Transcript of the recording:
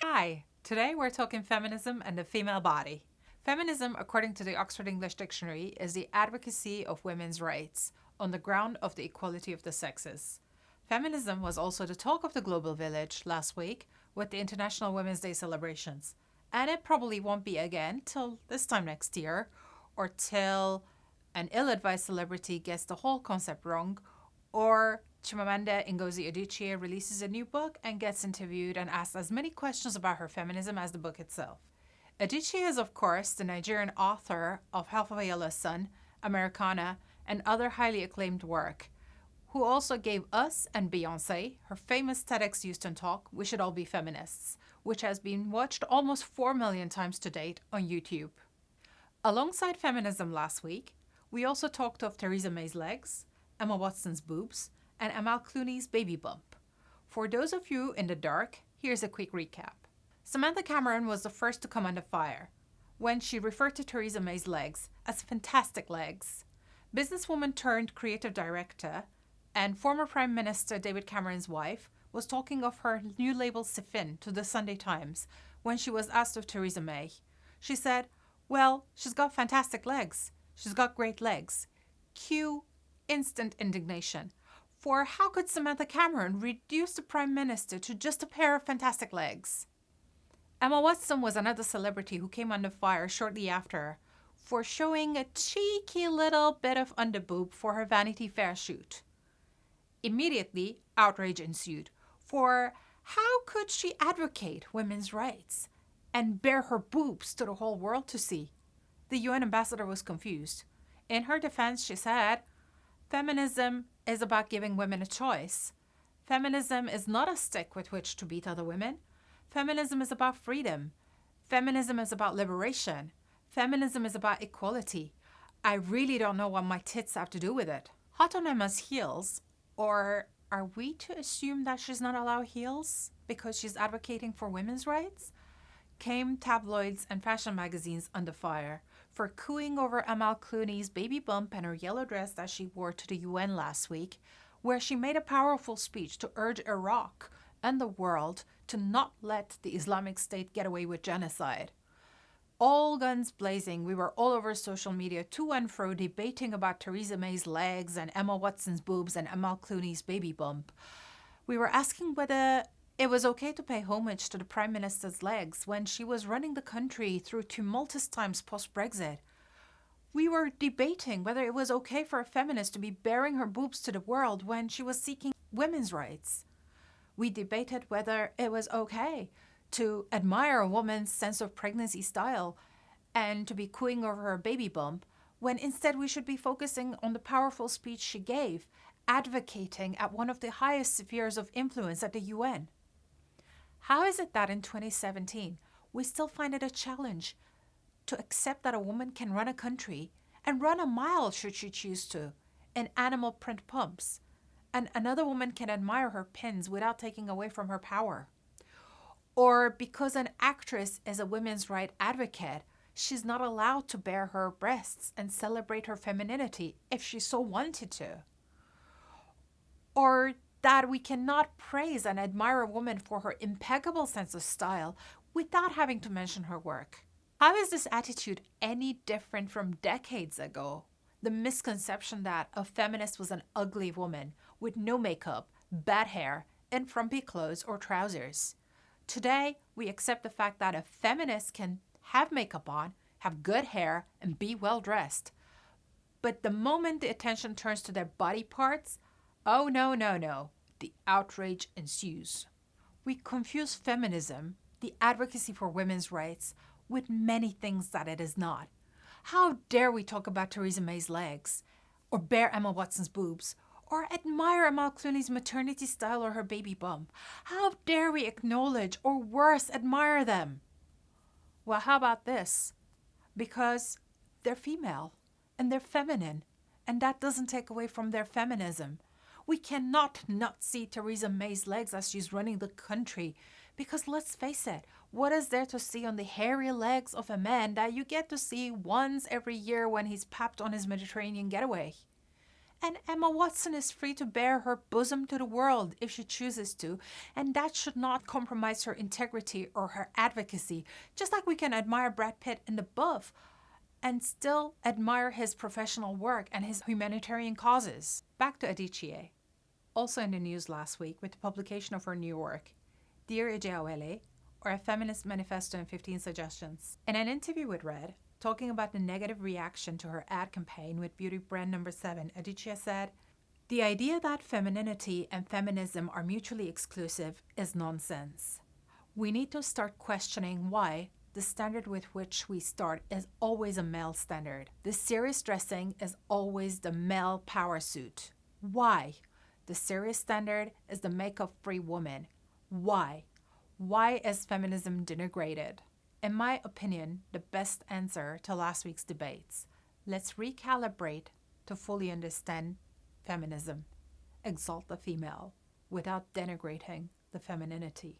Hi, today we're talking feminism and the female body. Feminism, according to the Oxford English Dictionary, is the advocacy of women's rights on the ground of the equality of the sexes. Feminism was also the talk of the global village last week with the International Women's Day celebrations, and it probably won't be again till this time next year or till an ill-advised celebrity gets the whole concept wrong, or Chimamanda Ngozi Adichie releases a new book and gets interviewed and asked as many questions about her feminism as the book itself. Adichie is, of course, the Nigerian author of Half of a Yellow Sun, Americana, and other highly acclaimed work, who also gave us and Beyoncé her famous TEDx Houston talk, We Should All Be Feminists, which has been watched almost 4 million times to date on YouTube. Alongside feminism last week, we also talked of Theresa May's legs, Emma Watson's boobs, and Amal Clooney's baby bump. For those of you in the dark, here's a quick recap. Samantha Cameron was the first to come under fire when she referred to Theresa May's legs as fantastic legs. Businesswoman turned creative director and former Prime Minister David Cameron's wife was talking of her new label Siffin to the Sunday Times when she was asked of Theresa May. She said, "Well, she's got fantastic legs. She's got great legs." Cue instant indignation. For how could Samantha Cameron reduce the Prime Minister to just a pair of fantastic legs? Emma Watson was another celebrity who came under fire shortly after for showing a cheeky little bit of underboob for her Vanity Fair shoot. Immediately, outrage ensued, for how could she advocate women's rights and bare her boobs to the whole world to see? The UN ambassador was confused. In her defense, she said, "Feminism is about giving women a choice. Feminism is not a stick with which to beat other women. Feminism is about freedom. Feminism is about liberation. Feminism is about equality. I really don't know what my tits have to do with it." Hot on Emma's heels, or are we to assume that she's not allowed heels because she's advocating for women's rights? Came tabloids and fashion magazines under fire for cooing over Amal Clooney's baby bump and her yellow dress that she wore to the UN last week, where she made a powerful speech to urge Iraq and the world to not let the Islamic State get away with genocide. All guns blazing, we were all over social media to and fro debating about Theresa May's legs and Emma Watson's boobs and Amal Clooney's baby bump. We were asking whether it was okay to pay homage to the Prime Minister's legs when she was running the country through tumultuous times post-Brexit. We were debating whether it was okay for a feminist to be baring her boobs to the world when she was seeking women's rights. We debated whether it was okay to admire a woman's sense of pregnancy style and to be cooing over her baby bump, when instead we should be focusing on the powerful speech she gave, advocating at one of the highest spheres of influence at the UN. How is it that in 2017 we still find it a challenge to accept that a woman can run a country and run a mile should she choose to in animal print pumps, and another woman can admire her pins without taking away from her power? Or because an actress is a women's rights advocate, she's not allowed to bare her breasts and celebrate her femininity if she so wanted to? Or that we cannot praise and admire a woman for her impeccable sense of style without having to mention her work? How is this attitude any different from decades ago? The misconception that a feminist was an ugly woman with no makeup, bad hair, and frumpy clothes or trousers. Today, we accept the fact that a feminist can have makeup on, have good hair, and be well dressed. But the moment the attention turns to their body parts, oh no, the outrage ensues. We confuse feminism, the advocacy for women's rights, with many things that it is not. How dare we talk about Theresa May's legs, or bare Emma Watson's boobs, or admire Amal Clooney's maternity style or her baby bump? How dare we acknowledge, or worse, admire them? Well, how about this? Because they're female, and they're feminine, and that doesn't take away from their feminism. We cannot not see Theresa May's legs as she's running the country, because let's face it, what is there to see on the hairy legs of a man that you get to see once every year when he's papped on his Mediterranean getaway? And Emma Watson is free to bare her bosom to the world if she chooses to, and that should not compromise her integrity or her advocacy, just like we can admire Brad Pitt in The Buff and still admire his professional work and his humanitarian causes. Back to Adichie. Also in the news last week with the publication of her new work, Dear Ejeawele, or A Feminist Manifesto and 15 Suggestions. In an interview with Red, talking about the negative reaction to her ad campaign with beauty brand number 7, Adichie said, "The idea that femininity and feminism are mutually exclusive is nonsense. We need to start questioning why the standard with which we start is always a male standard. The serious dressing is always the male power suit. Why? The serious standard is the makeup-free woman. Why? Why is feminism denigrated?" In my opinion, the best answer to last week's debates. Let's recalibrate to fully understand feminism. Exalt the female without denigrating the femininity.